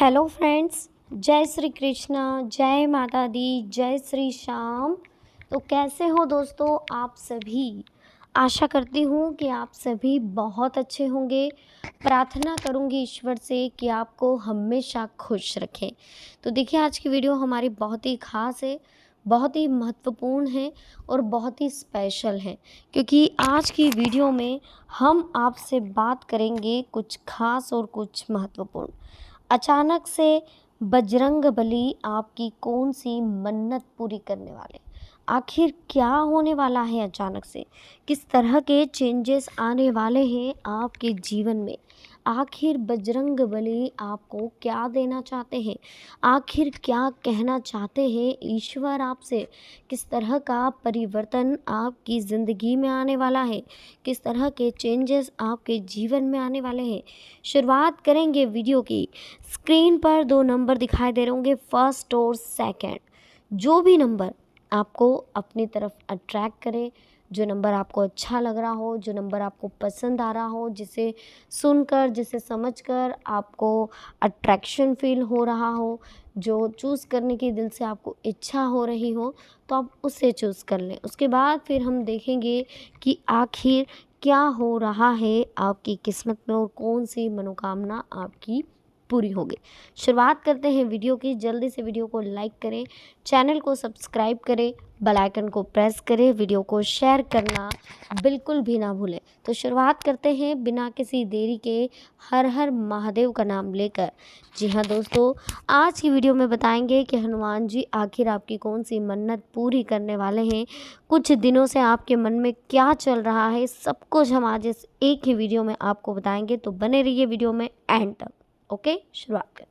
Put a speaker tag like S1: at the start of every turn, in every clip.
S1: Hello friends, जय श्री कृष्णा, जय माता दी, जय श्री श्याम। तो कैसे हो दोस्तों आप सभी। आशा करती हूँ कि आप सभी बहुत अच्छे होंगे। प्रार्थना करूँगी ईश्वर से कि आपको हमेशा खुश रखें। तो देखिए, आज की वीडियो हमारी बहुत ही ख़ास है, बहुत ही महत्वपूर्ण है और बहुत ही स्पेशल है, क्योंकि आज की वीडियो में हम आपसे बात करेंगे कुछ ख़ास और कुछ महत्वपूर्ण। अचानक से बजरंगबली आपकी कौन सी मन्नत पूरी करने वाले। आखिर क्या होने वाला है अचानक से, किस तरह के चेंजेस आने वाले हैं आपके जीवन में। आखिर बजरंगबली आपको क्या देना चाहते हैं, आखिर क्या कहना चाहते हैं ईश्वर आपसे। किस तरह का परिवर्तन आपकी ज़िंदगी में आने वाला है, किस तरह के चेंजेस आपके जीवन में आने वाले हैं। शुरुआत करेंगे वीडियो की। स्क्रीन पर दो नंबर दिखाई दे रहे होंगे, फर्स्ट और सेकंड। जो भी नंबर आपको अपनी तरफ अट्रैक्ट करे, जो नंबर आपको अच्छा लग रहा हो, जो नंबर आपको पसंद आ रहा हो, जिसे सुनकर, जिसे समझकर आपको अट्रैक्शन फील हो रहा हो, जो चूज़ करने की दिल से आपको इच्छा हो रही हो, तो आप उसे चूज़ कर लें। उसके बाद फिर हम देखेंगे कि आखिर क्या हो रहा है आपकी किस्मत में और कौन सी मनोकामना आपकी पूरी होगी। शुरुआत करते हैं वीडियो की। जल्दी से वीडियो को लाइक करें, चैनल को सब्सक्राइब करें, बेल आइकन को प्रेस करें, वीडियो को शेयर करना बिल्कुल भी ना भूलें। तो शुरुआत करते हैं बिना किसी देरी के, हर हर महादेव का नाम लेकर। जी हाँ दोस्तों, आज की वीडियो में बताएंगे कि हनुमान जी आखिर आपकी कौन सी मन्नत पूरी करने वाले हैं। कुछ दिनों से आपके मन में क्या चल रहा है, सब कुछ हम आज इस एक ही वीडियो में आपको बताएंगे। तो बने रहिए वीडियो में एंड तक। ओके, शुरुआत करें।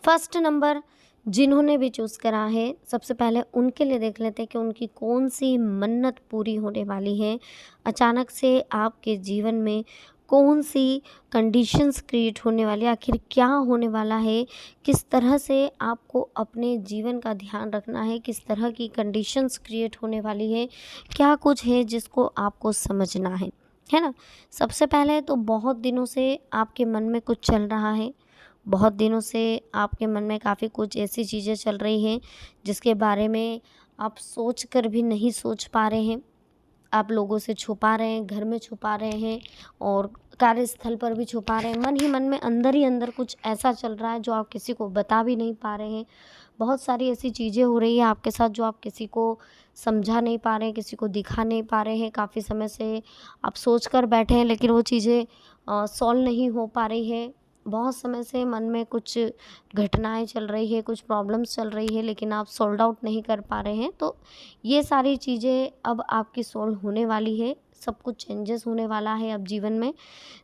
S1: फर्स्ट नंबर जिन्होंने भी चूज़ करा है, सबसे पहले उनके लिए देख लेते हैं कि उनकी कौन सी मन्नत पूरी होने वाली है। अचानक से आपके जीवन में कौन सी कंडीशंस क्रिएट होने वाली है, आखिर क्या होने वाला है, किस तरह से आपको अपने जीवन का ध्यान रखना है, किस तरह की कंडीशंस क्रिएट होने वाली है, क्या कुछ है जिसको आपको समझना है ना। सबसे पहले तो बहुत दिनों से आपके मन में कुछ चल रहा है, बहुत दिनों से आपके मन में काफ़ी कुछ ऐसी चीज़ें चल रही हैं जिसके बारे में आप सोच कर भी नहीं सोच पा रहे हैं। आप लोगों से छुपा रहे हैं, घर में छुपा रहे हैं और कार्यस्थल पर भी छुपा रहे हैं। मन ही मन में अंदर ही अंदर कुछ ऐसा चल रहा है जो आप किसी को बता भी नहीं पा रहे हैं। बहुत सारी ऐसी चीज़ें हो रही है आपके साथ जो आप किसी को समझा नहीं पा रहे हैं, किसी को दिखा नहीं पा रहे हैं। काफ़ी समय से आप सोच कर बैठे हैं लेकिन वो चीज़ें सॉल्व नहीं हो पा रही है। बहुत समय से मन में कुछ घटनाएं चल रही है, कुछ प्रॉब्लम्स चल रही है, लेकिन आप सॉल्व आउट नहीं कर पा रहे हैं। तो ये सारी चीज़ें अब आपकी सॉल्व होने वाली है, सब कुछ चेंजेस होने वाला है अब जीवन में।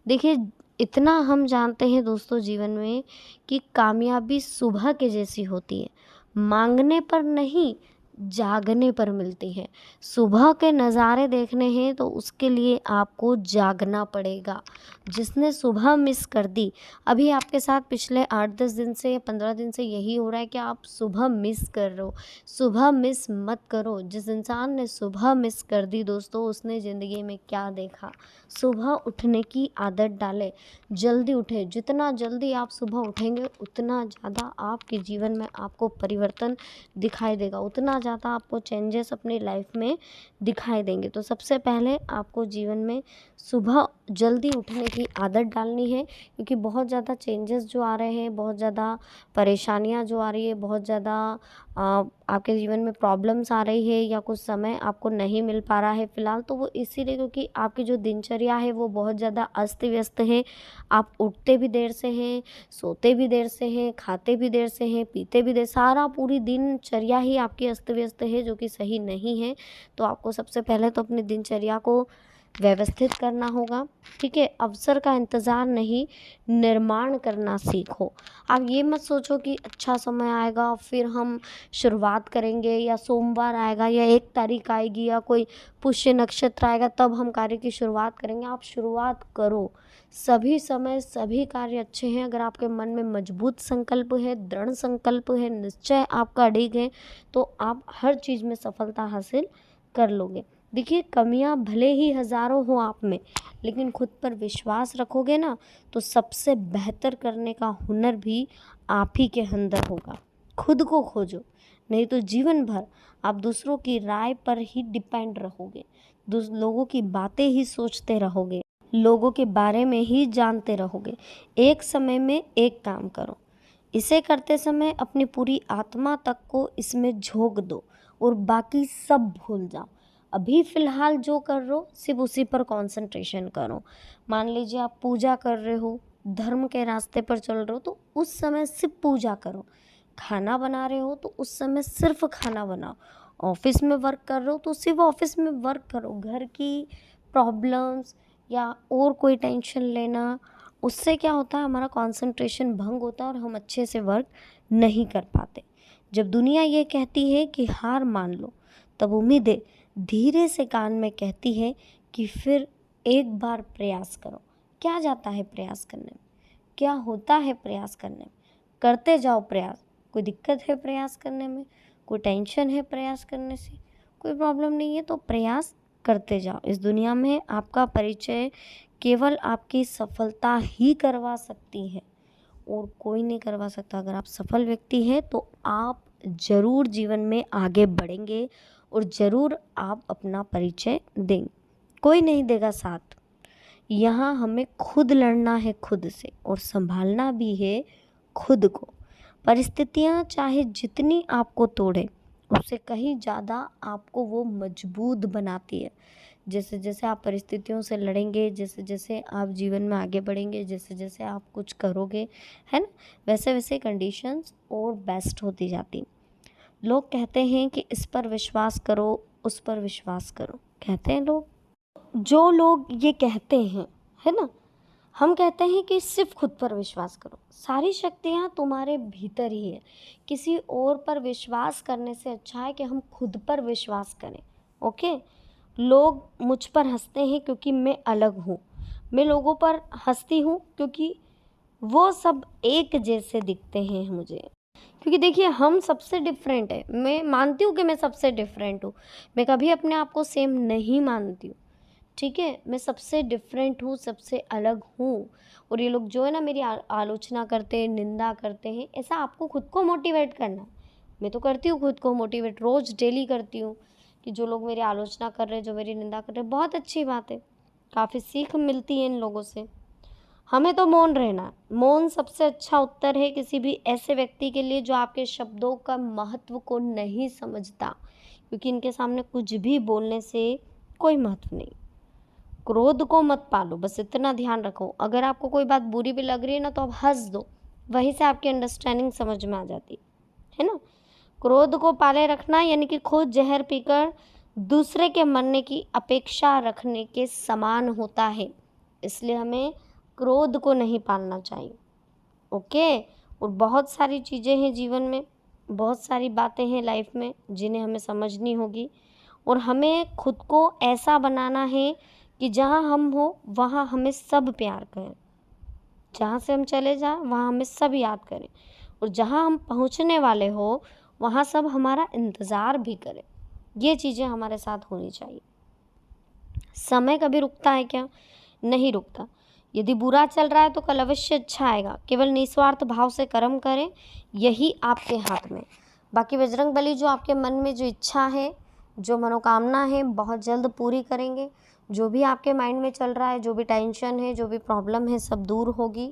S1: देखिए, इतना हम जानते हैं दोस्तों जीवन में कि कामयाबी सुबह के जैसी होती है, मांगने पर नहीं, जागने पर मिलती है। सुबह के नज़ारे देखने हैं तो उसके लिए आपको जागना पड़ेगा। जिसने सुबह मिस कर दी, अभी आपके साथ पिछले 8-10 दिन से या 15 दिन से यही हो रहा है कि आप सुबह मिस कर रहे हो। सुबह मिस मत करो। जिस इंसान ने सुबह मिस कर दी दोस्तों, उसने ज़िंदगी में क्या देखा। सुबह उठने की आदत डालें, जल्दी उठें। जितना जल्दी आप सुबह उठेंगे उतना ज़्यादा आपके जीवन में आपको परिवर्तन दिखाई देगा, उतना ज़्यादा आपको चेंजेस अपनी लाइफ में दिखाई देंगे। तो सबसे पहले आपको जीवन में सुबह जल्दी उठने की आदत डालनी है, क्योंकि बहुत ज़्यादा चेंजेस जो आ रहे हैं, बहुत ज़्यादा परेशानियां जो आ रही है, बहुत ज़्यादा आपके जीवन में प्रॉब्लम्स आ रही है या कुछ समय आपको नहीं मिल पा रहा है फ़िलहाल, तो वो इसीलिए क्योंकि आपकी जो दिनचर्या है वो बहुत ज़्यादा अस्त व्यस्त है। आप उठते भी देर से हैं, सोते भी देर से हैं, खाते भी देर से हैं, पीते भी देर, सारा पूरी दिनचर्या ही आपकी अस्त व्यस्त है, जो कि सही नहीं है। तो आपको सबसे पहले तो अपनी दिनचर्या को व्यवस्थित करना होगा, ठीक है। अवसर का इंतज़ार नहीं, निर्माण करना सीखो। आप ये मत सोचो कि अच्छा समय आएगा फिर हम शुरुआत करेंगे, या सोमवार आएगा, या 1 तारीख आएगी, या कोई पुष्य नक्षत्र आएगा तब हम कार्य की शुरुआत करेंगे। आप शुरुआत करो। सभी समय सभी कार्य अच्छे हैं अगर आपके मन में मजबूत संकल्प है, दृढ़ संकल्प है, निश्चय आपका अडिग है, तो आप हर चीज़ में सफलता हासिल कर लोगे। देखिए, कमियां भले ही हज़ारों हो आप में, लेकिन खुद पर विश्वास रखोगे ना, तो सबसे बेहतर करने का हुनर भी आप ही के अंदर होगा। खुद को खोजो, नहीं तो जीवन भर आप दूसरों की राय पर ही डिपेंड रहोगे, लोगों की बातें ही सोचते रहोगे, लोगों के बारे में ही जानते रहोगे। एक समय में एक काम करो, इसे करते समय अपनी पूरी आत्मा तक को इसमें झोंक दो और बाकी सब भूल जाओ। अभी फ़िलहाल जो कर रहे हो सिर्फ उसी पर कंसंट्रेशन करो। मान लीजिए आप पूजा कर रहे हो, धर्म के रास्ते पर चल रहे हो, तो उस समय सिर्फ पूजा करो। खाना बना रहे हो तो उस समय सिर्फ खाना बनाओ। ऑफिस में वर्क कर रहे हो तो सिर्फ ऑफिस में वर्क करो। घर की प्रॉब्लम्स या और कोई टेंशन लेना, उससे क्या होता है, हमारा कंसंट्रेशन भंग होता है और हम अच्छे से वर्क नहीं कर पाते। जब दुनिया ये कहती है कि हार मान लो, तब उम्मीदें धीरे से कान में कहती है कि फिर एक बार प्रयास करो। क्या जाता है प्रयास करने में, क्या होता है प्रयास करने में? करते जाओ प्रयास। कोई दिक्कत है प्रयास करने में, कोई टेंशन है प्रयास करने से, कोई प्रॉब्लम नहीं है तो प्रयास करते जाओ। इस दुनिया में आपका परिचय केवल आपकी सफलता ही करवा सकती है और कोई नहीं करवा सकता। अगर आप सफल व्यक्ति हैं तो आप ज़रूर जीवन में आगे बढ़ेंगे और ज़रूर आप अपना परिचय देंगे। कोई नहीं देगा साथ। यहाँ हमें खुद लड़ना है खुद से और संभालना भी है खुद को। परिस्थितियाँ चाहे जितनी आपको तोड़े, उससे कहीं ज़्यादा आपको वो मजबूत बनाती है। जैसे जैसे आप परिस्थितियों से लड़ेंगे, जैसे जैसे आप जीवन में आगे बढ़ेंगे, जैसे जैसे आप कुछ करोगे, है ना, वैसे वैसे कंडीशंस और बेस्ट होती जाती। लोग कहते हैं कि इस पर विश्वास करो, उस पर विश्वास करो, कहते हैं लोग। जो लोग ये कहते हैं, है ना, हम कहते हैं कि सिर्फ खुद पर विश्वास करो। सारी शक्तियाँ तुम्हारे भीतर ही है। किसी और पर विश्वास करने से अच्छा है कि हम खुद पर विश्वास करें। ओके। लोग मुझ पर हंसते हैं क्योंकि मैं अलग हूँ। मैं लोगों पर हंसती हूँ क्योंकि वो सब एक जैसे दिखते हैं मुझे। क्योंकि देखिए, हम सबसे डिफरेंट है। मैं मानती हूँ कि मैं सबसे डिफरेंट हूँ। मैं कभी अपने आप को सेम नहीं मानती हूँ। ठीक है, मैं सबसे डिफरेंट हूँ, सबसे अलग हूँ। और ये लोग जो है ना मेरी आलोचना करते हैं, निंदा करते हैं, ऐसा आपको खुद को मोटिवेट करना है। मैं तो करती हूँ खुद को मोटिवेट, रोज़ डेली करती हूँ कि जो लोग मेरी आलोचना कर रहे हैं, जो मेरी निंदा कर रहे हैं, बहुत अच्छी बात है। काफ़ी सीख मिलती है इन लोगों से। हमें तो मौन रहना है। मौन सबसे अच्छा उत्तर है किसी भी ऐसे व्यक्ति के लिए जो आपके शब्दों का महत्व को नहीं समझता, क्योंकि इनके सामने कुछ भी बोलने से कोई महत्व नहीं। क्रोध को मत पालो, बस इतना ध्यान रखो। अगर आपको कोई बात बुरी भी लग रही है ना, तो आप हंस दो, वहीं से आपकी अंडरस्टैंडिंग समझ में आ जाती है ना। क्रोध को पाले रखना यानी कि खुद जहर पीकर दूसरे के मरने की अपेक्षा रखने के समान होता है। इसलिए हमें क्रोध को नहीं पालना चाहिए। ओके। और बहुत सारी चीज़ें हैं जीवन में, बहुत सारी बातें हैं लाइफ में जिन्हें हमें समझनी होगी। और हमें खुद को ऐसा बनाना है कि जहाँ हम हो वहाँ हमें सब प्यार करें, जहाँ से हम चले जाएं वहाँ हमें सब याद करें, और जहाँ हम पहुँचने वाले हो वहाँ सब हमारा इंतज़ार भी करें। ये चीज़ें हमारे साथ होनी चाहिए। समय कभी रुकता है क्या? नहीं रुकता। यदि बुरा चल रहा है तो कल अवश्य अच्छा आएगा। केवल निस्वार्थ भाव से कर्म करें, यही आपके हाथ में। बाकी बजरंगबली जो आपके मन में जो इच्छा है, जो मनोकामना है, बहुत जल्द पूरी करेंगे। जो भी आपके माइंड में चल रहा है, जो भी टेंशन है, जो भी प्रॉब्लम है, सब दूर होगी।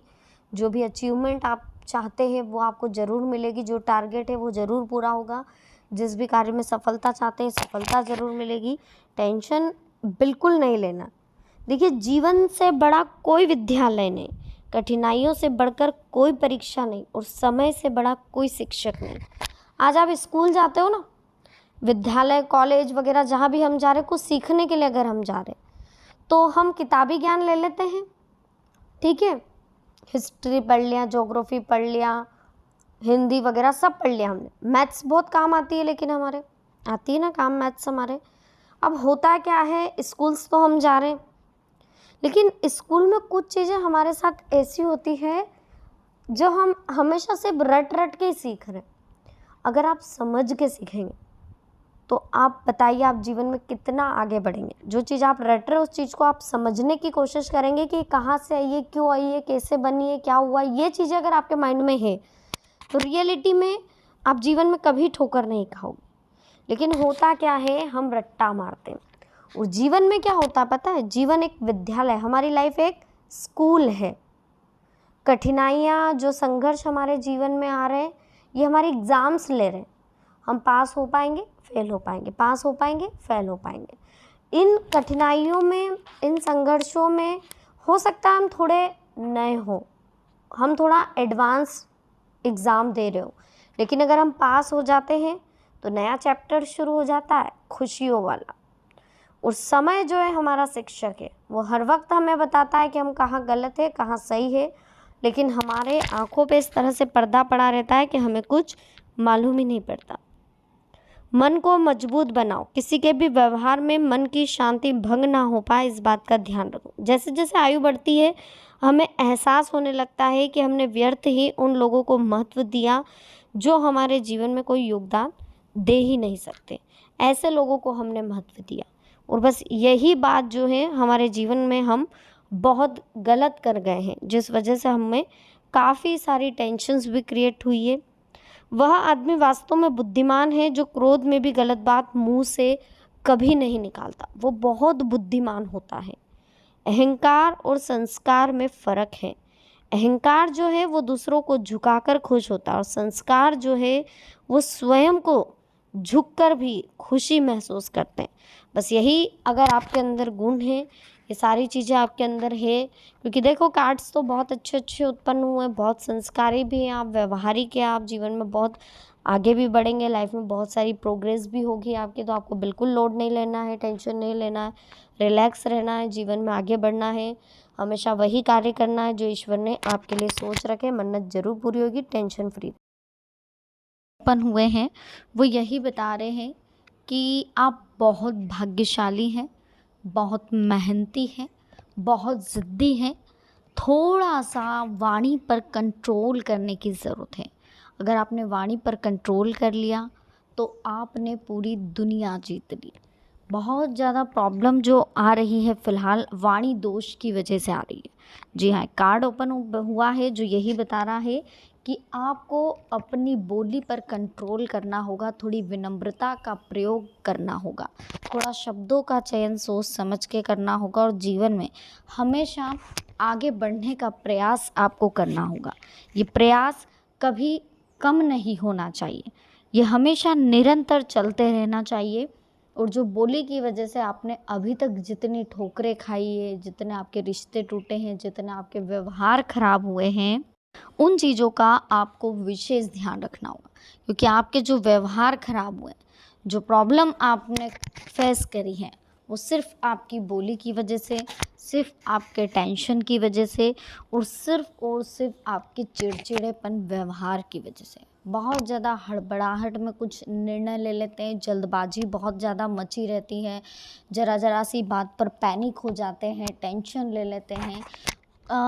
S1: जो भी अचीवमेंट आप चाहते हैं वो आपको ज़रूर मिलेगी। जो टारगेट है वो ज़रूर पूरा होगा। जिस भी कार्य में सफलता चाहते हैं, सफलता ज़रूर मिलेगी। टेंशन बिल्कुल नहीं लेना। देखिए, जीवन से बड़ा कोई विद्यालय नहीं, कठिनाइयों से बढ़कर कोई परीक्षा नहीं, और समय से बड़ा कोई शिक्षक नहीं। आज आप स्कूल जाते हो ना, विद्यालय, कॉलेज वगैरह जहाँ भी हम जा रहे हैं, कुछ सीखने के लिए अगर हम जा रहे हैं तो हम किताबी ज्ञान ले लेते हैं। ठीक है, हिस्ट्री पढ़ लिया, ज्योग्राफी पढ़ लिया, हिंदी वगैरह सब पढ़ लिया हमने। मैथ्स बहुत काम आती है, लेकिन हमारे आती है ना काम मैथ्स हमारे। अब होता क्या है, स्कूल्स तो हम जा रहे हैं, लेकिन स्कूल में कुछ चीज़ें हमारे साथ ऐसी होती है जो हम हमेशा सिर्फ रट रट के ही सीख रहे हैं। अगर आप समझ के सीखेंगे, तो आप बताइए आप जीवन में कितना आगे बढ़ेंगे। जो चीज़ आप रट रहे हो उस चीज़ को आप समझने की कोशिश करेंगे कि कहाँ से आई है, क्यों आई है, कैसे बनी है, क्या हुआ। ये चीज़ें अगर आपके माइंड में है तो रियलिटी में आप जीवन में कभी ठोकर नहीं खाओगे। लेकिन होता क्या है, हम रट्टा मारते हैं। और जीवन में क्या होता है पता है, जीवन एक विद्यालय, हमारी लाइफ एक स्कूल है। कठिनाइयाँ, जो संघर्ष हमारे जीवन में आ रहे हैं, ये हमारे एग्ज़ाम्स ले रहे हैं। हम पास हो पाएंगे, फेल हो पाएंगे, पास हो पाएंगे, फेल हो पाएंगे। इन कठिनाइयों में, इन संघर्षों में हो सकता है हम थोड़े नए हो, हम थोड़ा एडवांस एग्ज़ाम दे रहे हो, लेकिन अगर हम पास हो जाते हैं तो नया चैप्टर शुरू हो जाता है, खुशियों वाला। और समय जो है हमारा शिक्षक है, वो हर वक्त हमें बताता है कि हम कहाँ गलत है, कहाँ सही है, लेकिन हमारे आंखों पे इस तरह से पर्दा पड़ा रहता है कि हमें कुछ मालूम ही नहीं पड़ता। मन को मजबूत बनाओ, किसी के भी व्यवहार में मन की शांति भंग ना हो पाए, इस बात का ध्यान रखो। जैसे जैसे आयु बढ़ती है हमें एहसास होने लगता है कि हमने व्यर्थ ही उन लोगों को महत्व दिया जो हमारे जीवन में कोई योगदान दे ही नहीं सकते। ऐसे लोगों को हमने महत्व दिया, और बस यही बात जो है हमारे जीवन में हम बहुत गलत कर गए हैं, जिस वजह से हमें काफ़ी सारी टेंशन्स भी क्रिएट हुई है। वह आदमी वास्तव में बुद्धिमान है जो क्रोध में भी गलत बात मुंह से कभी नहीं निकालता, वो बहुत बुद्धिमान होता है। अहंकार और संस्कार में फ़र्क है। अहंकार जो है वो दूसरों को झुकाकर खुश होता है, और संस्कार जो है वो स्वयं को झुककर भी खुशी महसूस करते हैं। बस यही अगर आपके अंदर गुण है, ये सारी चीज़ें आपके अंदर है, क्योंकि देखो कार्ड्स तो बहुत अच्छे अच्छे उत्पन्न हुए हैं, बहुत संस्कारी भी हैं आप, व्यवहारिक हैं आप, जीवन में बहुत आगे भी बढ़ेंगे, लाइफ में बहुत सारी प्रोग्रेस भी होगी आपकी। तो आपको बिल्कुल लोड नहीं लेना है, टेंशन नहीं लेना है, रिलैक्स रहना है, जीवन में आगे बढ़ना है, हमेशा वही कार्य करना है जो ईश्वर ने आपके लिए सोच रखे। मन्नत जरूर पूरी होगी, टेंशन फ्री।
S2: उत्पन्न हुए हैं वो यही बता रहे हैं कि आप बहुत भाग्यशाली हैं, बहुत मेहनती हैं, बहुत ज़िद्दी हैं। थोड़ा सा वाणी पर कंट्रोल करने की ज़रूरत है। अगर आपने वाणी पर कंट्रोल कर लिया तो आपने पूरी दुनिया जीत ली। बहुत ज़्यादा प्रॉब्लम जो आ रही है फ़िलहाल वाणी दोष की वजह से आ रही है। जी हाँ, कार्ड ओपन हुआ है जो यही बता रहा है कि आपको अपनी बोली पर कंट्रोल करना होगा, थोड़ी विनम्रता का प्रयोग करना होगा, थोड़ा शब्दों का चयन सोच समझ के करना होगा, और जीवन में हमेशा आगे बढ़ने का प्रयास आपको करना होगा। ये प्रयास कभी कम नहीं होना चाहिए, ये हमेशा निरंतर चलते रहना चाहिए। और जो बोली की वजह से आपने अभी तक जितनी ठोकरें खाई है, जितने आपके रिश्ते टूटे हैं, जितने आपके व्यवहार खराब हुए हैं, उन चीज़ों का आपको विशेष ध्यान रखना होगा। क्योंकि आपके जो व्यवहार खराब हुए, जो प्रॉब्लम आपने फेस करी है, वो सिर्फ आपकी बोली की वजह से, सिर्फ आपके टेंशन की वजह से, और सिर्फ आपके चिड़चिड़ेपन व्यवहार की वजह से। बहुत ज़्यादा हड़बड़ाहट में कुछ निर्णय ले लेते हैं, जल्दबाजी बहुत ज़्यादा मची रहती है, ज़रा सी बात पर पैनिक हो जाते हैं, टेंशन ले लेते हैं।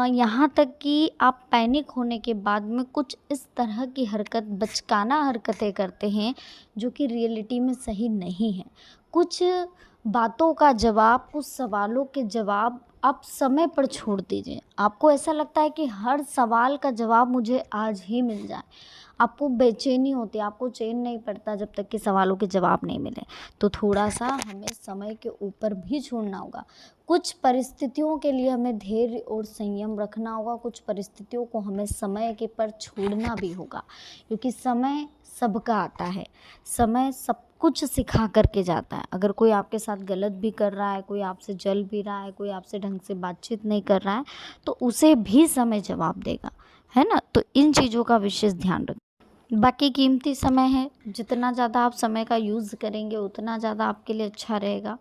S2: यहाँ तक कि आप पैनिक होने के बाद में कुछ इस तरह की बचकाना हरकतें करते हैं जो कि रियलिटी में सही नहीं है। कुछ बातों का जवाब, कुछ सवालों के जवाब आप समय पर छोड़ दीजिए। आपको ऐसा लगता है कि हर सवाल का जवाब मुझे आज ही मिल जाए, आपको बेचैनी होती है, आपको चैन नहीं पड़ता जब तक कि सवालों के जवाब नहीं मिले। तो थोड़ा सा हमें समय के ऊपर भी छोड़ना होगा। कुछ परिस्थितियों के लिए हमें धैर्य और संयम रखना होगा, कुछ परिस्थितियों को हमें समय के पर छोड़ना भी होगा, क्योंकि समय सबका आता है, समय सब कुछ सिखा करके जाता है। अगर कोई आपके साथ गलत भी कर रहा है, कोई आपसे जल भी रहा है, कोई आपसे ढंग से बातचीत नहीं कर रहा है, तो उसे भी समय जवाब देगा, है ना। तो इन चीज़ों का विशेष ध्यान रखें। बाकी कीमती समय है, जितना ज़्यादा आप समय का यूज़ करेंगे उतना ज़्यादा आपके लिए अच्छा रहेगा।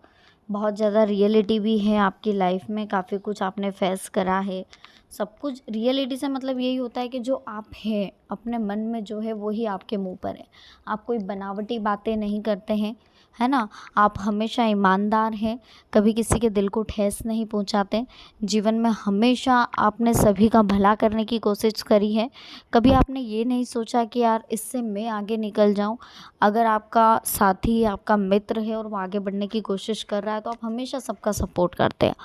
S2: बहुत ज़्यादा रियलिटी भी है आपकी लाइफ में, काफ़ी कुछ आपने फेस करा है। सब कुछ रियलिटी से मतलब यही होता है कि जो आप हैं अपने मन में जो है वही आपके मुंह पर है। आप कोई बनावटी बातें नहीं करते हैं, है ना। आप हमेशा ईमानदार हैं, कभी किसी के दिल को ठेस नहीं पहुंचाते। जीवन में हमेशा आपने सभी का भला करने की कोशिश करी है। कभी आपने ये नहीं सोचा कि यार इससे मैं आगे निकल जाऊं। अगर आपका साथी, आपका मित्र है और वो आगे बढ़ने की कोशिश कर रहा है तो आप हमेशा सबका सपोर्ट करते हैं,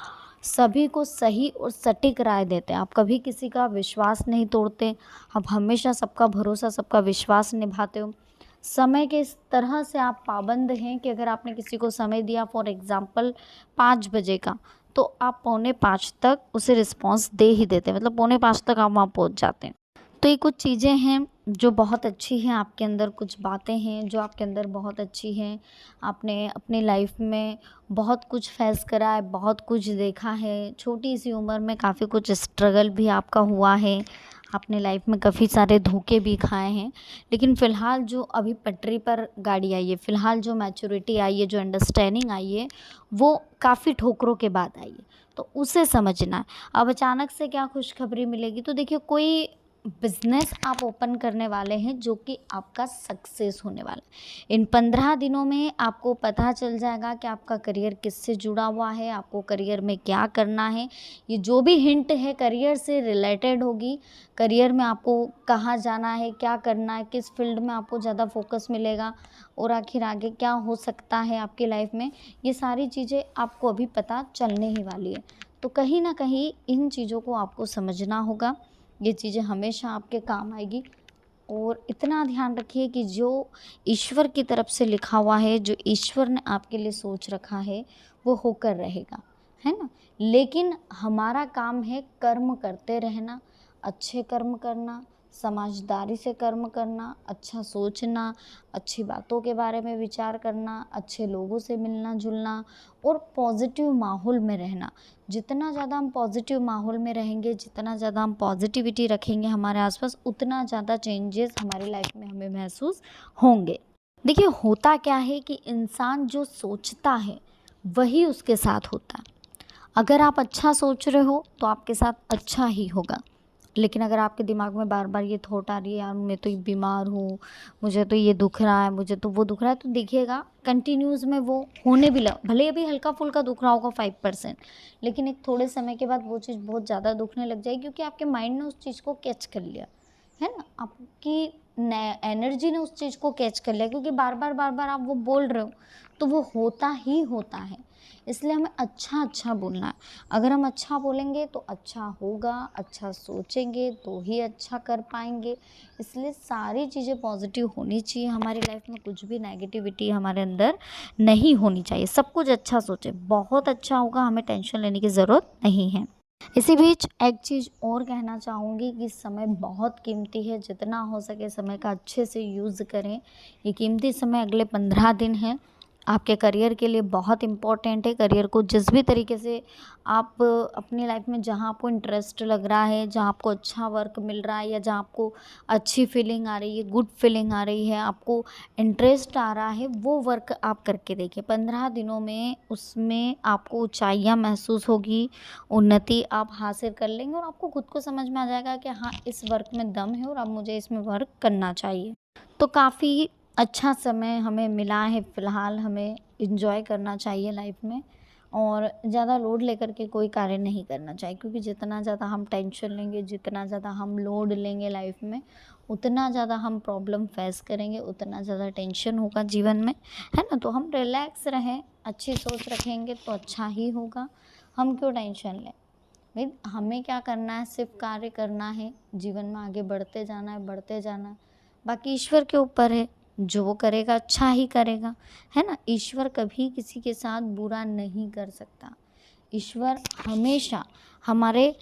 S2: सभी को सही और सटीक राय देते हैं। आप कभी किसी का विश्वास नहीं तोड़ते, आप हमेशा सबका भरोसा, सबका विश्वास निभाते हो। समय के इस तरह से आप पाबंद हैं कि अगर आपने किसी को समय दिया, फॉर एग्ज़ाम्पल 5 बजे का, तो आप 4:45 तक उसे रिस्पॉन्स दे ही देते हैं, मतलब 4:45 तक आप वहाँ पहुँच जाते हैं। तो ये कुछ चीज़ें हैं जो बहुत अच्छी हैं आपके अंदर, कुछ बातें हैं जो आपके अंदर बहुत अच्छी हैं। आपने अपनी लाइफ में बहुत कुछ फेस करा है, बहुत कुछ देखा है, छोटी सी उम्र में काफ़ी कुछ स्ट्रगल भी आपका हुआ है, आपने लाइफ में काफ़ी सारे धोखे भी खाए हैं। लेकिन फ़िलहाल जो अभी पटरी पर गाड़ी आई है, फ़िलहाल जो मैच्योरिटी आई है, जो अंडरस्टैंडिंग आई है, वो काफ़ी ठोकरों के बाद आई है, तो उसे समझना है। अब अचानक से क्या खुशखबरी मिलेगी, तो देखिए कोई बिज़नेस आप ओपन करने वाले हैं जो कि आपका सक्सेस होने वाला है। इन 15 दिनों में आपको पता चल जाएगा कि आपका करियर किससे जुड़ा हुआ है, आपको करियर में क्या करना है। ये जो भी हिंट है करियर से रिलेटेड होगी। करियर में आपको कहाँ जाना है, क्या करना है, किस फील्ड में आपको ज़्यादा फोकस मिलेगा और आखिर आगे क्या हो सकता है आपकी लाइफ में, ये सारी चीज़ें आपको अभी पता चलने ही वाली है। तो कहीं ना कहीं इन चीज़ों को आपको समझना होगा, ये चीज़ें हमेशा आपके काम आएगी। और इतना ध्यान रखिए कि जो ईश्वर की तरफ से लिखा हुआ है, जो ईश्वर ने आपके लिए सोच रखा है, वो होकर रहेगा, है ना। लेकिन हमारा काम है कर्म करते रहना, अच्छे कर्म करना, समझदारी से कर्म करना, अच्छा सोचना, अच्छी बातों के बारे में विचार करना, अच्छे लोगों से मिलना जुलना और पॉजिटिव माहौल में रहना। जितना ज़्यादा हम पॉजिटिव माहौल में रहेंगे, जितना ज़्यादा हम पॉजिटिविटी रखेंगे हमारे आसपास, उतना ज़्यादा चेंजेस हमारी लाइफ में हमें महसूस होंगे। देखिए होता क्या है कि इंसान जो सोचता है वही उसके साथ होता है। अगर आप अच्छा सोच रहे हो तो आपके साथ अच्छा ही होगा। लेकिन अगर आपके दिमाग में बार बार ये थॉट आ रही है, यार मैं तो ये बीमार हूँ, मुझे तो ये दुख रहा है, मुझे तो वो दुख रहा है, तो देखिएगा कंटिन्यूस में वो होने भी लग, भले अभी हल्का फुल्का दुख रहा होगा 5%, लेकिन एक थोड़े समय के बाद वो चीज़ बहुत ज़्यादा दुखने लग जाएगी, क्योंकि आपके माइंड ने उस चीज़ को कैच कर लिया है ना, आपकी एनर्जी ने उस चीज़ को कैच कर लिया, क्योंकि बार बार आप वो बोल रहे हो तो वो होता ही होता है। इसलिए हमें अच्छा अच्छा बोलना है। अगर हम अच्छा बोलेंगे तो अच्छा होगा, अच्छा सोचेंगे तो ही अच्छा कर पाएंगे। इसलिए सारी चीज़ें पॉजिटिव होनी चाहिए हमारी लाइफ में, कुछ भी नेगेटिविटी हमारे अंदर नहीं होनी चाहिए। सब कुछ अच्छा सोचें, बहुत अच्छा होगा, हमें टेंशन लेने की ज़रूरत नहीं है। इसी बीच एक चीज़ और कहना चाहूँगी कि समय बहुत कीमती है, जितना हो सके समय का अच्छे से यूज़ करें। ये कीमती समय अगले 15 दिन हैं, आपके करियर के लिए बहुत इम्पोर्टेंट है। करियर को जिस भी तरीके से आप अपनी लाइफ में, जहाँ आपको इंटरेस्ट लग रहा है, जहाँ आपको अच्छा वर्क मिल रहा है, या जहाँ आपको अच्छी फीलिंग आ रही है, गुड फीलिंग आ रही है, आपको इंटरेस्ट आ रहा है, वो वर्क आप करके देखिए। 15 दिनों में उसमें आपको ऊंचाइयाँ महसूस होगी, उन्नति आप हासिल कर लेंगे और आपको खुद को समझ में आ जाएगा कि हाँ इस वर्क में दम है और अब मुझे इसमें वर्क करना चाहिए। तो काफ़ी अच्छा समय हमें मिला है, फ़िलहाल हमें एंजॉय करना चाहिए लाइफ में, और ज़्यादा लोड लेकर के कोई कार्य नहीं करना चाहिए, क्योंकि जितना ज़्यादा हम टेंशन लेंगे, जितना ज़्यादा हम लोड लेंगे लाइफ में, उतना ज़्यादा हम प्रॉब्लम फेस करेंगे, उतना ज़्यादा टेंशन होगा जीवन में, है ना। तो हम रिलैक्स रहें, अच्छी सोच रखेंगे तो अच्छा ही होगा। हम क्यों टेंशन लें भाई, हमें क्या करना है, सिर्फ कार्य करना है, जीवन में आगे बढ़ते जाना है, बढ़ते जाना है। बाकी ईश्वर के ऊपर है, जो वो करेगा अच्छा ही करेगा, है ना। ईश्वर कभी किसी के साथ बुरा नहीं कर सकता। ईश्वर हमेशा हमारे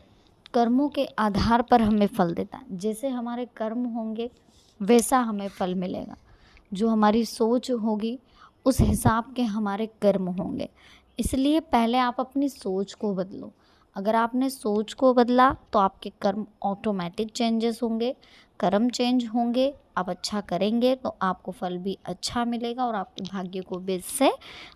S2: कर्मों के आधार पर हमें फल देता है। जैसे हमारे कर्म होंगे वैसा हमें फल मिलेगा। जो हमारी सोच होगी उस हिसाब के हमारे कर्म होंगे। इसलिए पहले आप अपनी सोच को बदलो, अगर आपने सोच को बदला तो आपके कर्म ऑटोमेटिक चेंजेस होंगे, कर्म चेंज होंगे, आप अच्छा करेंगे तो आपको फल भी अच्छा मिलेगा और आपके भाग्य को भी इससे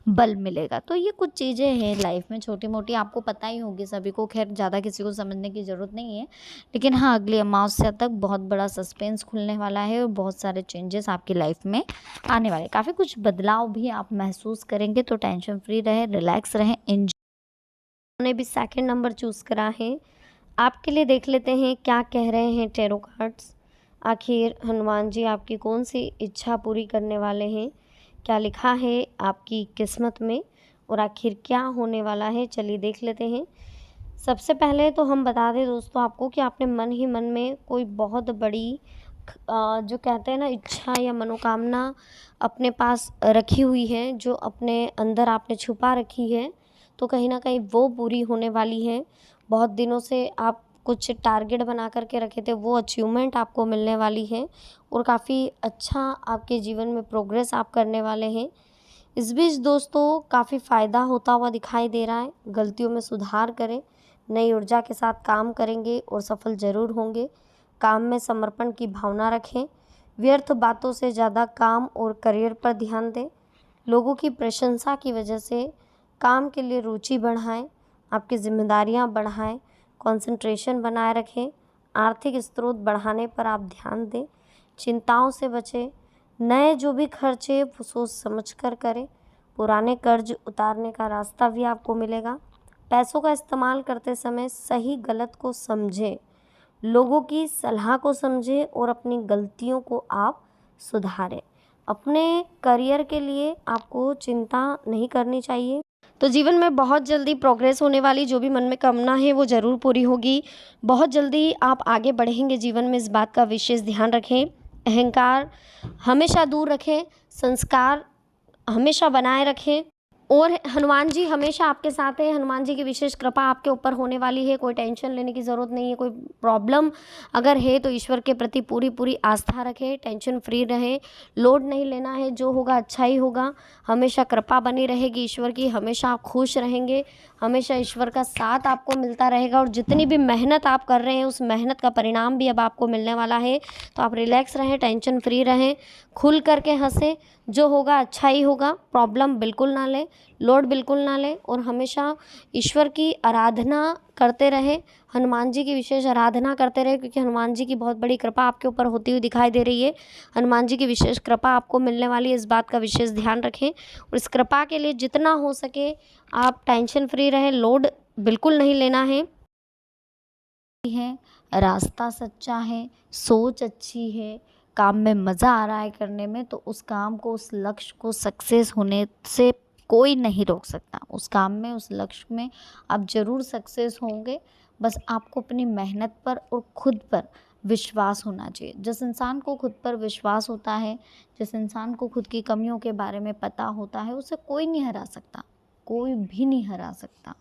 S2: बल मिलेगा। तो ये कुछ चीज़ें हैं लाइफ में छोटी मोटी, आपको पता ही होगी सभी को, खैर ज़्यादा किसी को समझने की ज़रूरत नहीं है। लेकिन हाँ, अगली अमावस्या तक बहुत बड़ा सस्पेंस खुलने वाला है और बहुत सारे चेंजेस आपकी लाइफ में आने वाले, काफ़ी कुछ बदलाव भी आप महसूस करेंगे। तो टेंशन फ्री रहें, रिलैक्स रहें,
S1: उन्होंने भी सेकंड नंबर चूज़ करा है। आपके लिए देख लेते हैं क्या कह रहे हैं टैरो कार्ड्स। आखिर हनुमान जी आपकी कौन सी इच्छा पूरी करने वाले हैं, क्या लिखा है आपकी किस्मत में और आखिर क्या होने वाला है, चलिए देख लेते हैं। सबसे पहले तो हम बता दें दोस्तों आपको कि आपने मन ही मन में कोई बहुत बड़ी जो कहते हैं ना इच्छा या मनोकामना अपने पास रखी हुई है, जो अपने अंदर आपने छुपा रखी है, तो कहीं ना कहीं वो पूरी होने वाली है। बहुत दिनों से आप कुछ टारगेट बना करके रखे थे, वो अचीवमेंट आपको मिलने वाली है और काफ़ी अच्छा आपके जीवन में प्रोग्रेस आप करने वाले हैं। इस बीच दोस्तों काफ़ी फ़ायदा होता हुआ दिखाई दे रहा है। गलतियों में सुधार करें, नई ऊर्जा के साथ काम करेंगे और सफल ज़रूर होंगे। काम में समर्पण की भावना रखें, व्यर्थ बातों से ज़्यादा काम और करियर पर ध्यान दें। लोगों की प्रशंसा की वजह से काम के लिए रुचि बढ़ाएं, आपकी जिम्मेदारियां बढ़ाएं, कंसंट्रेशन बनाए रखें, आर्थिक स्रोत बढ़ाने पर आप ध्यान दें, चिंताओं से बचें, नए जो भी खर्चे वो सोच समझ कर करें, पुराने कर्ज उतारने का रास्ता भी आपको मिलेगा। पैसों का इस्तेमाल करते समय सही गलत को समझें, लोगों की सलाह को समझें और अपनी गलतियों को आप सुधारें। अपने करियर के लिए आपको चिंता नहीं करनी चाहिए। तो जीवन में बहुत जल्दी प्रोग्रेस होने वाली, जो भी मन में कामना है वो ज़रूर पूरी होगी। बहुत जल्दी आप आगे बढ़ेंगे जीवन में, इस बात का विशेष ध्यान रखें। अहंकार हमेशा दूर रखें, संस्कार हमेशा बनाए रखें और हनुमान जी हमेशा आपके साथ हैं। हनुमान जी की विशेष कृपा आपके ऊपर होने वाली है, कोई टेंशन लेने की ज़रूरत नहीं है। कोई प्रॉब्लम अगर है तो ईश्वर के प्रति पूरी पूरी आस्था रखें, टेंशन फ्री रहें, लोड नहीं लेना है, जो होगा अच्छा ही होगा। हमेशा कृपा बनी रहेगी ईश्वर की, हमेशा आप खुश रहेंगे, हमेशा ईश्वर का साथ आपको मिलता रहेगा और जितनी भी मेहनत आप कर रहे हैं उस मेहनत का परिणाम भी अब आपको मिलने वाला है। तो आप रिलैक्स रहें, टेंशन फ्री रहें, खुल करके हंसें, जो होगा अच्छा ही होगा। प्रॉब्लम बिल्कुल ना लें, लोड बिल्कुल ना लें और हमेशा ईश्वर की आराधना करते रहें, हनुमान जी की विशेष आराधना करते रहें, क्योंकि हनुमान जी की बहुत बड़ी कृपा आपके ऊपर होती हुई दिखाई दे रही है। हनुमान जी की विशेष कृपा आपको मिलने वाली है, इस बात का विशेष ध्यान रखें और इस कृपा के लिए जितना हो सके आप टेंशन फ्री रहें, लोड बिल्कुल नहीं लेना है।
S2: रास्ता सच्चा है, सोच अच्छी है, काम में मज़ा आ रहा है करने में, तो उस काम को, उस लक्ष्य को सक्सेस होने से कोई नहीं रोक सकता। उस काम में, उस लक्ष्य में आप ज़रूर सक्सेस होंगे। बस आपको अपनी मेहनत पर और खुद पर विश्वास होना चाहिए। जिस इंसान को खुद पर विश्वास होता है, जिस इंसान को खुद की कमियों के बारे में पता होता है, उसे कोई नहीं हरा सकता, कोई भी नहीं हरा सकता।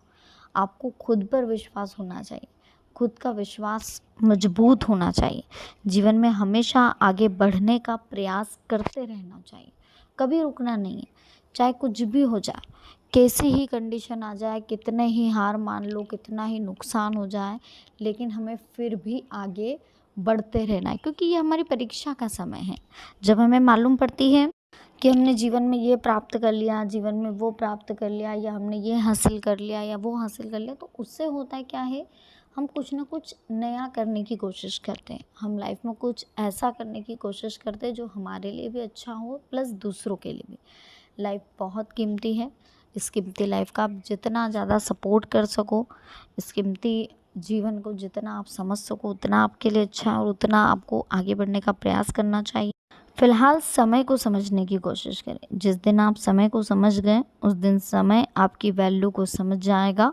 S2: आपको खुद पर विश्वास होना चाहिए, खुद का विश्वास मजबूत होना चाहिए। जीवन में हमेशा आगे बढ़ने का प्रयास करते रहना चाहिए, कभी रुकना नहीं है। चाहे कुछ भी हो जाए, कैसी ही कंडीशन आ जाए, कितने ही हार मान लो, कितना ही नुकसान हो जाए, लेकिन हमें फिर भी आगे बढ़ते रहना है, क्योंकि ये हमारी परीक्षा का समय है। जब हमें मालूम पड़ती है कि हमने जीवन में ये प्राप्त कर लिया, जीवन में वो प्राप्त कर लिया, या हमने ये हासिल कर लिया या वो हासिल कर लिया, तो उससे होता है क्या है, हम कुछ ना कुछ नया करने की कोशिश करते हैं। हम लाइफ में कुछ ऐसा करने की कोशिश करते हैं जो हमारे लिए भी अच्छा हो, प्लस दूसरों के लिए भी। लाइफ बहुत कीमती है, इस कीमती लाइफ का आप जितना ज़्यादा सपोर्ट कर सको, इस कीमती जीवन को जितना आप समझ सको, उतना आपके लिए अच्छा है और उतना आपको आगे बढ़ने का प्रयास करना चाहिए। फिलहाल समय को समझने की कोशिश करें। जिस दिन आप समय को समझ गए, उस दिन समय आपकी वैल्यू को समझ जाएगा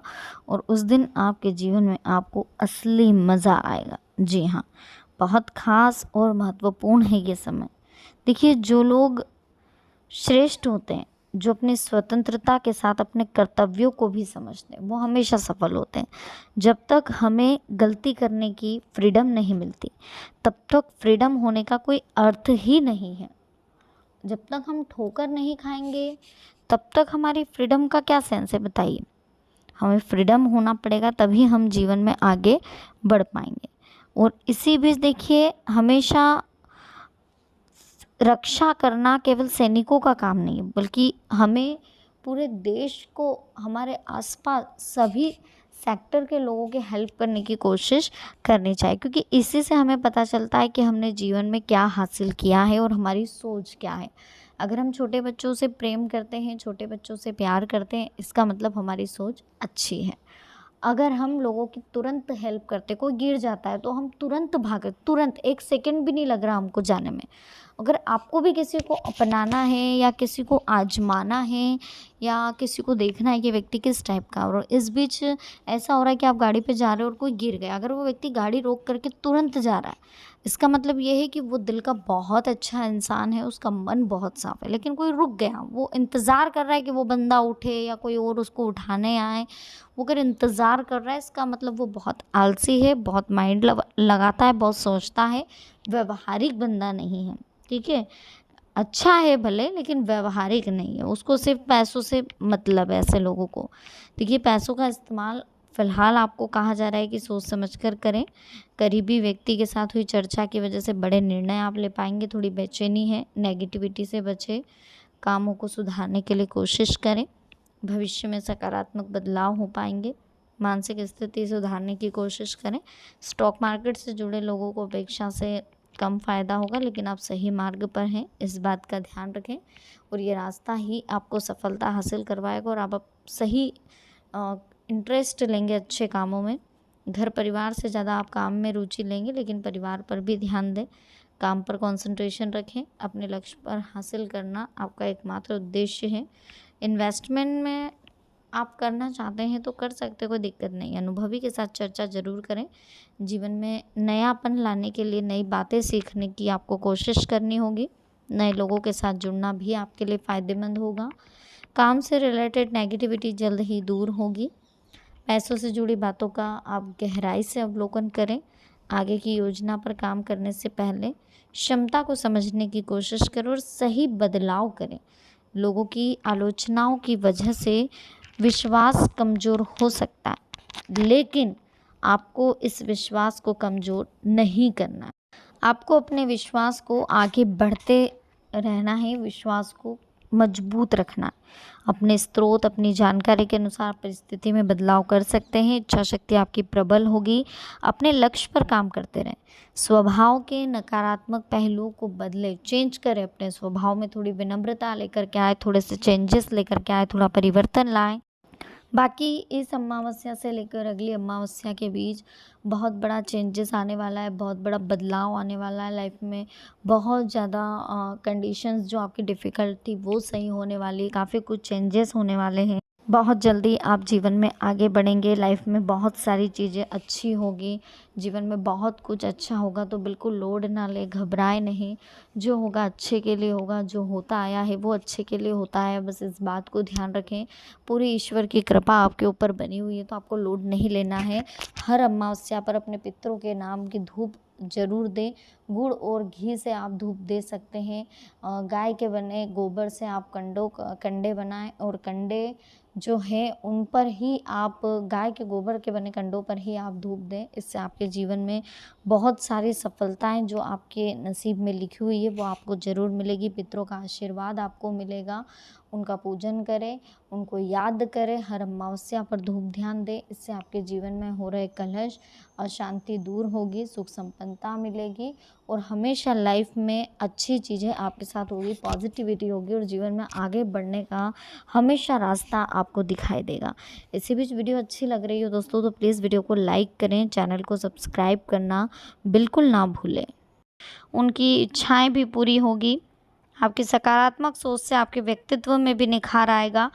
S2: और उस दिन आपके जीवन में आपको असली मज़ा आएगा। जी हाँ, बहुत ख़ास और महत्वपूर्ण है ये समय। देखिए, जो लोग श्रेष्ठ होते हैं, जो अपनी स्वतंत्रता के साथ अपने कर्तव्यों को भी समझते हैं, वो हमेशा सफल होते हैं। जब तक हमें गलती करने की फ्रीडम नहीं मिलती, तब तक फ्रीडम होने का कोई अर्थ ही नहीं है। जब तक हम ठोकर नहीं खाएंगे, तब तक हमारी फ्रीडम का क्या सेंस है, बताइए। हमें फ्रीडम होना पड़ेगा, तभी हम जीवन में आगे बढ़ पाएंगे। और इसी बीच देखिए, हमेशा रक्षा करना केवल सैनिकों का काम नहीं है, बल्कि हमें पूरे देश को, हमारे आसपास सभी सेक्टर के लोगों की हेल्प करने की कोशिश करनी चाहिए, क्योंकि इसी से हमें पता चलता है कि हमने जीवन में क्या हासिल किया है और हमारी सोच क्या है। अगर हम छोटे बच्चों से प्रेम करते हैं, छोटे बच्चों से प्यार करते हैं, इसका मतलब हमारी सोच अच्छी है। अगर हम लोगों की तुरंत हेल्प करते, कोई गिर जाता है तो हम तुरंत भागे, तुरंत 1 सेकंड भी नहीं लग रहा हमको जाने में। अगर आपको भी किसी को अपनाना है या किसी को आजमाना है या किसी को देखना है कि व्यक्ति किस टाइप का, और इस बीच ऐसा हो रहा है कि आप गाड़ी पे जा रहे हो और कोई गिर गया, अगर वो व्यक्ति गाड़ी रोक करके तुरंत जा रहा है, इसका मतलब ये है कि वो दिल का बहुत अच्छा इंसान है, उसका मन बहुत साफ है। लेकिन कोई रुक गया, वो इंतज़ार कर रहा है कि वो बंदा उठे या कोई और उसको उठाने आए, वो अगर इंतज़ार कर रहा है, इसका मतलब वो बहुत आलसी है, बहुत माइंड लगाता है, बहुत सोचता है, व्यवहारिक बंदा नहीं है। ठीक है, अच्छा है भले, लेकिन व्यवहारिक नहीं है, उसको सिर्फ पैसों से मतलब है। ऐसे लोगों को देखिए, पैसों का इस्तेमाल फ़िलहाल आपको कहा जा रहा है कि सोच समझ कर करें। करीबी व्यक्ति के साथ हुई चर्चा की वजह से बड़े निर्णय आप ले पाएंगे। थोड़ी बेचैनी है, नेगेटिविटी से बचें, कामों को सुधारने के लिए कोशिश करें, भविष्य में सकारात्मक बदलाव हो पाएंगे। मानसिक स्थिति सुधारने की कोशिश करें। स्टॉक मार्केट से जुड़े लोगों को अपेक्षा से कम फ़ायदा होगा, लेकिन आप सही मार्ग पर हैं, इस बात का ध्यान रखें, और ये रास्ता ही आपको सफलता हासिल करवाएगा। और आप सही इंटरेस्ट लेंगे अच्छे कामों में। घर परिवार से ज़्यादा आप काम में रुचि लेंगे, लेकिन परिवार पर भी ध्यान दें, काम पर कंसंट्रेशन रखें। अपने लक्ष्य पर हासिल करना आपका एकमात्र उद्देश्य है। इन्वेस्टमेंट में आप करना चाहते हैं तो कर सकते हो, कोई दिक्कत नहीं। अनुभवी के साथ चर्चा ज़रूर करें। जीवन में नयापन लाने के लिए नई बातें सीखने की आपको कोशिश करनी होगी। नए लोगों के साथ जुड़ना भी आपके लिए फ़ायदेमंद होगा। काम से रिलेटेड नेगेटिविटी जल्द ही दूर होगी। पैसों से जुड़ी बातों का आप गहराई से अवलोकन करें। आगे की योजना पर काम करने से पहले क्षमता को समझने की कोशिश करें और सही बदलाव करें। लोगों की आलोचनाओं की वजह से विश्वास कमज़ोर हो सकता है, लेकिन आपको इस विश्वास को कमज़ोर नहीं करना है। आपको अपने विश्वास को आगे बढ़ते रहना है, विश्वास को मजबूत रखना है। अपने स्रोत, अपनी जानकारी के अनुसार परिस्थिति में बदलाव कर सकते हैं। इच्छा शक्ति आपकी प्रबल होगी। अपने लक्ष्य पर काम करते रहें। स्वभाव के नकारात्मक पहलुओं को बदले, चेंज करें। अपने स्वभाव में थोड़ी विनम्रता लेकर के आए, थोड़े से चेंजेस लेकर के आए, थोड़ा परिवर्तन लाएं। बाकी इस अमावस्या से लेकर अगली अमावस्या के बीच बहुत बड़ा चेंजेस आने वाला है, बहुत बड़ा बदलाव आने वाला है लाइफ में। बहुत ज़्यादा कंडीशंस जो आपकी डिफ़िकल्ट थी वो सही होने वाली है। काफ़ी कुछ चेंजेस होने वाले हैं। बहुत जल्दी आप जीवन में आगे बढ़ेंगे। लाइफ में बहुत सारी चीज़ें अच्छी होगी। जीवन में बहुत कुछ अच्छा होगा, तो बिल्कुल लोड ना ले, घबराए नहीं। जो होगा अच्छे के लिए होगा, जो होता आया है वो अच्छे के लिए होता है, बस इस बात को ध्यान रखें। पूरी ईश्वर की कृपा आपके ऊपर बनी हुई है, तो आपको लोड नहीं लेना है। हर अमावस्या पर अपने पितरों के नाम की धूप ज़रूर दें। गुड़ और घी से आप धूप दे सकते हैं। गाय के बने गोबर से आप कंडे बनाएं, और कंडे जो है उन पर ही आप, गाय के गोबर के बने कंडों पर ही आप धूप दें। इससे आपके जीवन में बहुत सारी सफलताएं जो आपके नसीब में लिखी हुई है वो आपको ज़रूर मिलेगी। पितरों का आशीर्वाद आपको मिलेगा। उनका पूजन करें, उनको याद करें, हर अमावस्या पर धूप ध्यान दें। इससे आपके जीवन में हो रहे कलह अशांति दूर होगी, सुख संपन्नता मिलेगी, और हमेशा लाइफ में अच्छी चीज़ें आपके साथ होगी, पॉजिटिविटी होगी, और जीवन में आगे बढ़ने का हमेशा रास्ता आपको दिखाई देगा। इसी बीच वीडियो अच्छी लग रही हो दोस्तों तो प्लीज़ वीडियो को लाइक करें, चैनल को सब्सक्राइब करना बिल्कुल ना भूलें। उनकी इच्छाएं भी पूरी होगी। आपकी सकारात्मक सोच से आपके व्यक्तित्व में भी निखार आएगा।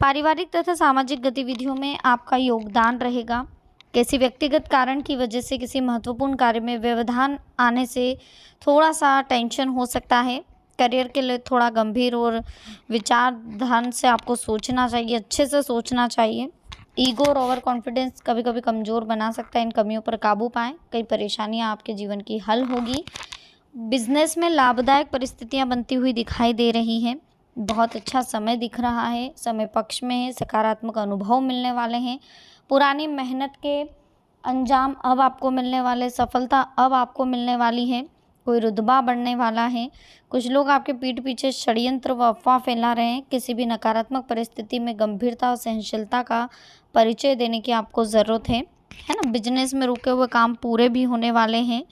S2: पारिवारिक तथा सामाजिक गतिविधियों में आपका योगदान रहेगा। किसी व्यक्तिगत कारण की वजह से किसी महत्वपूर्ण कार्य में व्यवधान आने से थोड़ा सा टेंशन हो सकता है। करियर के लिए थोड़ा गंभीर और विचारधान से आपको सोचना चाहिए, अच्छे से सोचना चाहिए। ईगो और ओवर कॉन्फिडेंस कभी कभी कमज़ोर बना सकता है, इन कमियों पर काबू पाएं। कई परेशानियां आपके जीवन की हल होगी। बिजनेस में लाभदायक परिस्थितियां बनती हुई दिखाई दे रही हैं। बहुत अच्छा समय दिख रहा है, समय पक्ष में है, सकारात्मक अनुभव मिलने वाले हैं। पुरानी मेहनत के अंजाम अब आपको मिलने वाले, सफलता अब आपको मिलने वाली है। कोई रुतबा बढ़ने वाला है। कुछ लोग आपके पीठ पीछे षड्यंत्र व अफवाह फैला रहे हैं। किसी भी नकारात्मक परिस्थिति में गंभीरता और सहनशीलता का परिचय देने की आपको ज़रूरत है ना। बिजनेस में रुके हुए काम पूरे भी होने वाले हैं।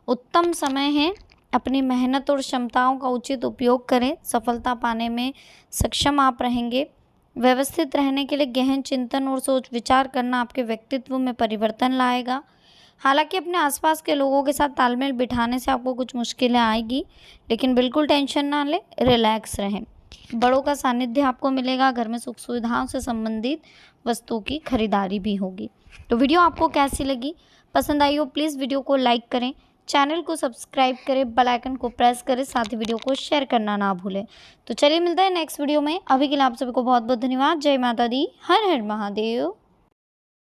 S2: उत्तम समय है, अपनी मेहनत और क्षमताओं का उचित उपयोग करें, सफलता पाने में सक्षम आप रहेंगे। व्यवस्थित रहने के लिए गहन चिंतन और सोच विचार करना आपके व्यक्तित्व में परिवर्तन लाएगा। हालांकि अपने आसपास के लोगों के साथ तालमेल बिठाने से आपको कुछ मुश्किलें आएगी, लेकिन बिल्कुल टेंशन ना लें, रिलैक्स रहें। बड़ों का सानिध्य आपको मिलेगा। घर में सुख सुविधाओं से संबंधित वस्तु की खरीदारी भी होगी। तो वीडियो आपको कैसी लगी? पसंद आई हो प्लीज़ वीडियो को लाइक करें, चैनल को सब्सक्राइब करें, बेल आइकन को प्रेस करें, साथ ही वीडियो को शेयर करना ना भूलें। तो चलिए मिलते हैं नेक्स्ट वीडियो में। अभी के लिए आप सभी को बहुत बहुत धन्यवाद। जय माता दी, हर हर महादेव।